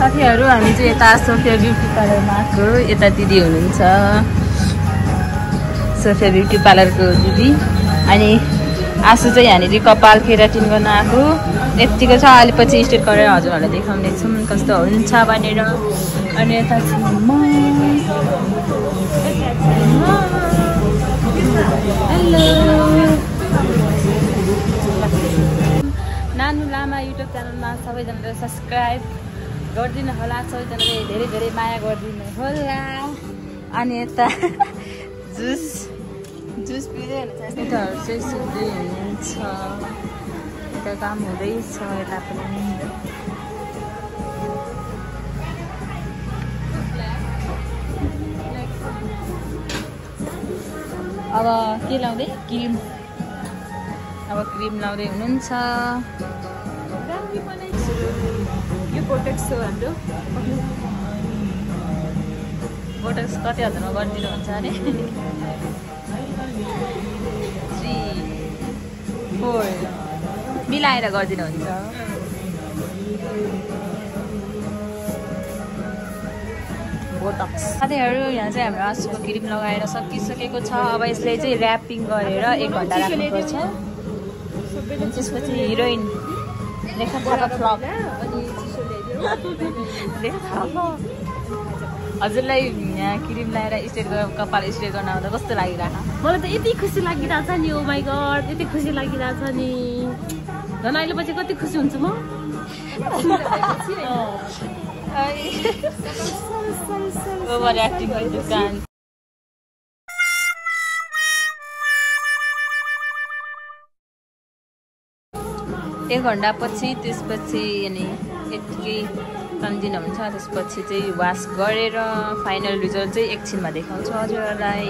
साथीहरू हामी चाहिँ यता सोफिया ब्युटी पार्लरमा आएको। यता दिदी हुनुहुन्छ, सोफिया ब्युटी पार्लरको दिदी। अनि आसु चाहिँ यहाँनिर कपाल केराटिन गर्न आएको। यतिको छ, अहिले पछि स्ट्रेट गरेर हजुरहरूलाई देखाउने छौँ कस्तो हुन्छ भनेर। अनि यता चाहिँ म हेलो नानु लामा युट्युब च्यानलमा सबैजनाले सब्सक्राइब गरिदिनु होला, सबैजनाले धेरै धेरै माया गरिदिनु होला। अनि यता जुस पिँदै हुनुहुन्छ, यताहरू चाहिँ सुत्दै हुनुहुन्छ, यता काम हुँदैछ यता पनि। अब के लाउँदै क्रिम, अब क्रिम लाउँदै हुनुहुन्छ। यो बोटक्स हो हाम्रो, बोटक्स कति हजारमा गरिदिनुहुन्छ अरे? 3, 4 मिलाएर गरिदिनुहुन्छ। बोटक्स साथीहरू यहाँ चाहिँ हाम्रो आँसुको क्रिम लगाएर सकिसकेको छ। अब यसलाई चाहिँ ऱ्यापिङ गरेर 1 घन्टा राख्नुपर्छ। त्यसपछि हिरोइन रेखा थापा फ्लप। हजुरलाई यहाँ क्रिम लगाएर स्ट्रेट गरेर कपाल स्ट्रेट गर्न आउँदा कस्तो लागिरहेको? मलाई त यति खुसी लागिरहेछ नि, ओ माई गड यति खुसी लागिरहेछ नि। झन् अहिले पछि कति खुसी हुन्छु म। ओभर एक्टिङ दुकान। एक घन्टा पछि त्यसपछि अनि यतिकै तन्दिन हुन्छ। त्यसपछि चाहिँ वास गरेर फाइनल रिजल्ट चाहिँ एकछिनमा देखाउँछु हजुरहरूलाई।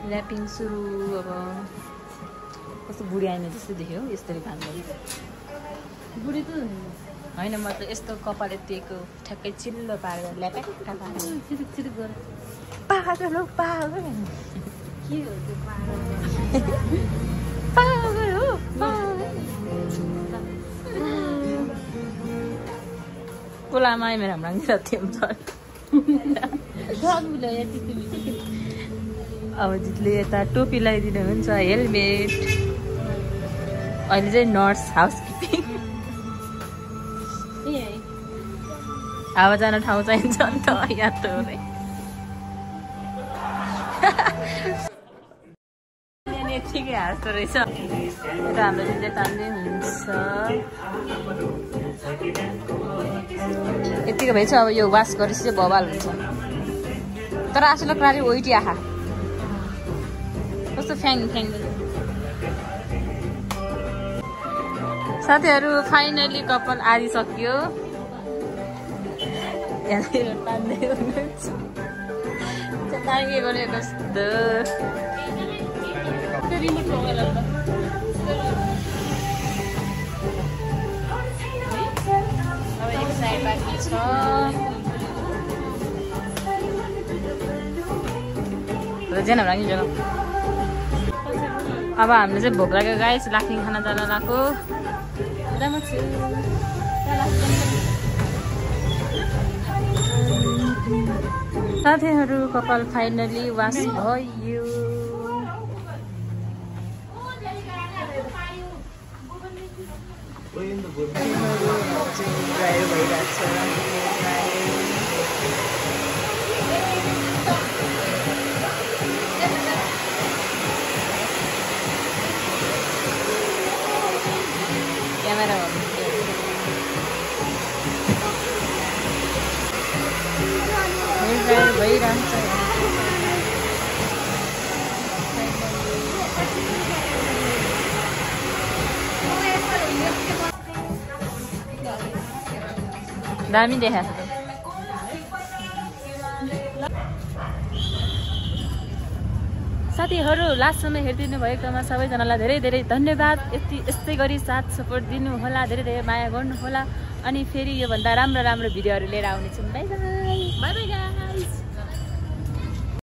ऱ्यापिङ सुरु। अब कस्तो बुढी आइमा जस्तो देख्यो यस्तरी काम गर्नु। बुढी त होइन, म त यस्तो कपाल यतिको ठ्याक्कै चिल्लो पारेर ल्याप्याक्का पारेर चिरिक गर। पागल हो पागल। के हो त्यो पागल? पागल हो पागल। कोलामा मेरो हाम्रो साथी हुन्छ। अब दिदीले यता टोपी लगाइदिनुहुन्छ, हेलमेट। अहिले चाहिँ नर्स हाउसकिपिङ। हावा जान ठाउँ चाहिन्छ नि त यहाँ त। यतिकै हाँस्दो रहेछ। यता हाम्रो दिदीले तान्दै हुन्छ। यतिको भएछ। अब यो वास गरेपछि चाहिँ बवाल हुन्छ। तर आसुलाई प्रारी ओइटी आखा कस्तो फ्याङ फ्याङ। साथीहरू फाइनली कपाल आदि सकियो। यहाँनिर तान्दै हुनुहुन्छ। के गऱ्यो कस्तो। अब एक साइड बाँकी छ। अब हामीले चाहिँ भोक लाग्यो गाइस, लाक्ने खाना जान लगाएको। साथीहरू कपाल फाइनली वास भयो। क्यामेरा भइरहन्छ। दामी देखाएको छ। साथीहरू लास्टसम्म हेरिदिनु भएकोमा सबैजनालाई धेरै धेरै धन्यवाद। यस्तै गरी साथ सपोर्ट दिनु होला, धेरै धेरै माया गर्नु होला। अनि फेरि योभन्दा राम्रो राम्रो भिडियोहरू लिएर आउनेछौँ। By by guys.